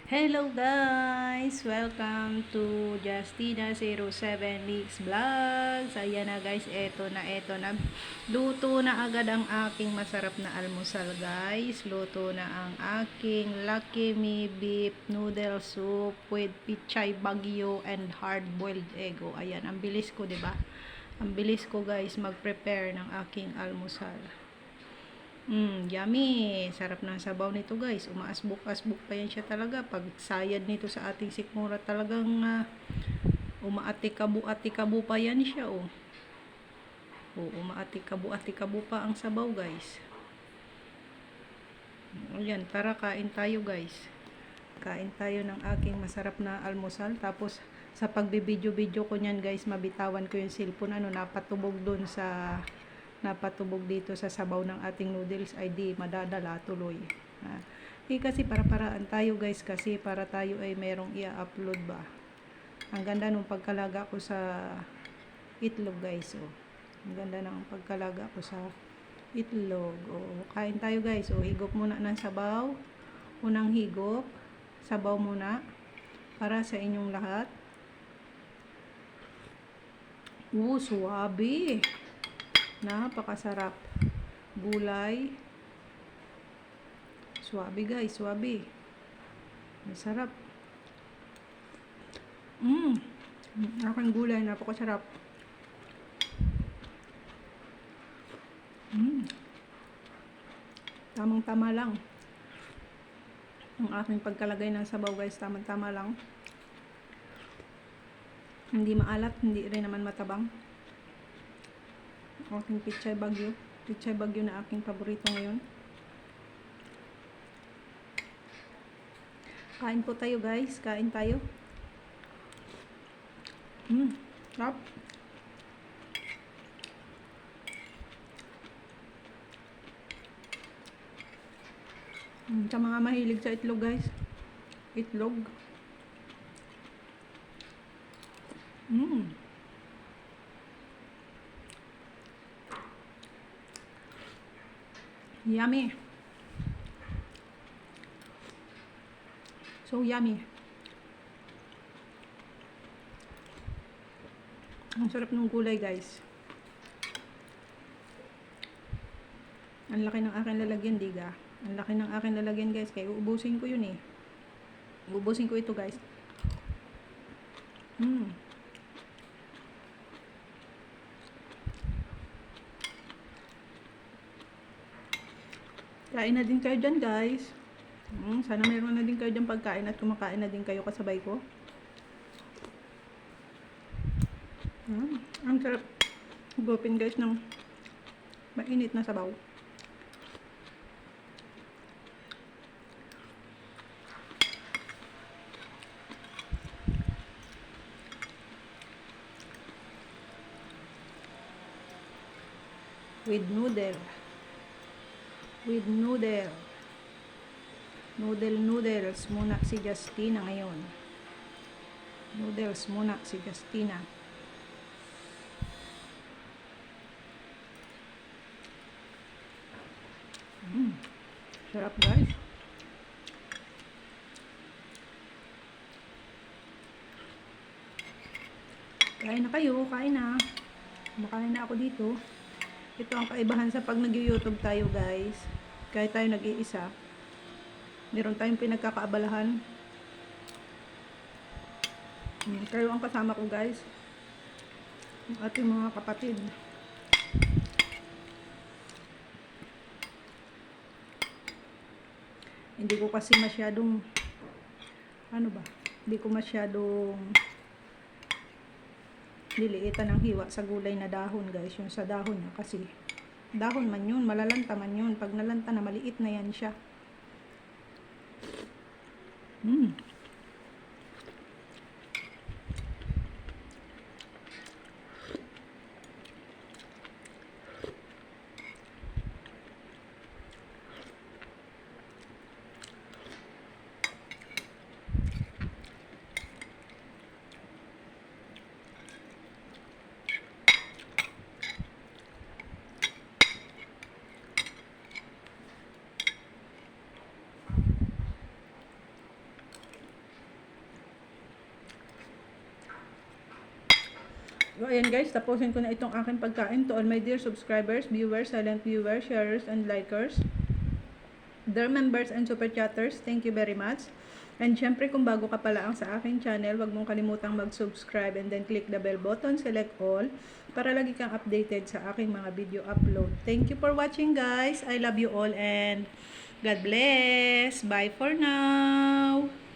Hello guys! Welcome to Justina07 Mix Vlogs. Ayan na guys, eto na. Luto na agad ang aking masarap na almusal guys. Luto na ang aking Lucky Me Beef Noodle Soup with pichay bagyo and hard-boiled egg. O, ayan, ang bilis ko, 'di ba? Ang bilis ko guys mag-prepare ng aking almusal. Yummy. Sarap ng sabaw nito guys. Umaasbok-asbok pa yan siya talaga. Pag sayad nito sa ating sikmura talagang umaatikabu-atikabu pa yan siya oh. Umaatikabu-atikabu pa ang sabaw guys. Ayan, tara kain tayo guys. Kain tayo ng aking masarap na almusal. Tapos sa pagbibidyo-video ko niyan guys, mabitawan ko yung cellphone. Napatubog dito sa sabaw ng ating noodles ay di madadala tuloy. Kasi para-paraan tayo guys, kasi para tayo ay merong i-upload ba. Ang ganda nung pagkalaga ko sa itlog guys. Oh. Ang ganda ng pagkalaga ko sa itlog. Oh, kain tayo guys. Oh, higop muna ng sabaw. Unang higop, sabaw muna para sa inyong lahat. Suwabe. Napakasarap. Gulay. Suwabe guys, suwabe. Masarap. Aking gulay, napakasarap. Tamang-tama lang. Ang aking pagkalagay ng sabaw guys, tamang-tama lang. Hindi maalat, hindi rin naman matabang. Aking pichay bagyo. Pichay bagyo na aking paborito ngayon. Kain po tayo guys. Kain tayo. Sarap. Sa mga mahilig sa itlog guys. Itlog. Yummy. So yummy. Ang sarap ng gulay guys. Ang laki ng aking lalagyan, diga. Ang laki ng aking lalagyan guys. Kaya uubusin ko yun eh. Uubusin ko ito guys. Kain na din kayo dyan guys. Sana mayroon na din kayo dyan pagkain at kumakain na din kayo kasabay ko. Ang sarap gupin guys ng mainit na sabaw. With noodle. Noodles muna si Justina ngayon. Noodles muna si Justina. Sarap guys. Kain na kayo, kain na. Kumakain na ako dito. Ito ang kaibahan sa pag nag-YouTube tayo guys. Kahit tayo nag-iisa, meron tayong pinagkakaabalahan. Kayo ang kasama ko guys. Ang ating mga kapatid. Hindi ko kasi masyadong hindi ko masyadong liliitan ng hiwa sa gulay na dahon guys. Yung sa dahon niya kasi dahon man yun, malalanta man yun. Pag nalanta na, maliit na yan siya. So, ayan guys, tapusin ko na itong aking pagkain. To all my dear subscribers, viewers, silent viewers, sharers, and likers, dear members and super chatters, thank you very much. And syempre, kung bago ka pala ang sa aking channel, wag mong kalimutang mag-subscribe and then click the bell button, select all, para lagi kang updated sa aking mga video upload. Thank you for watching guys. I love you all and God bless. Bye for now.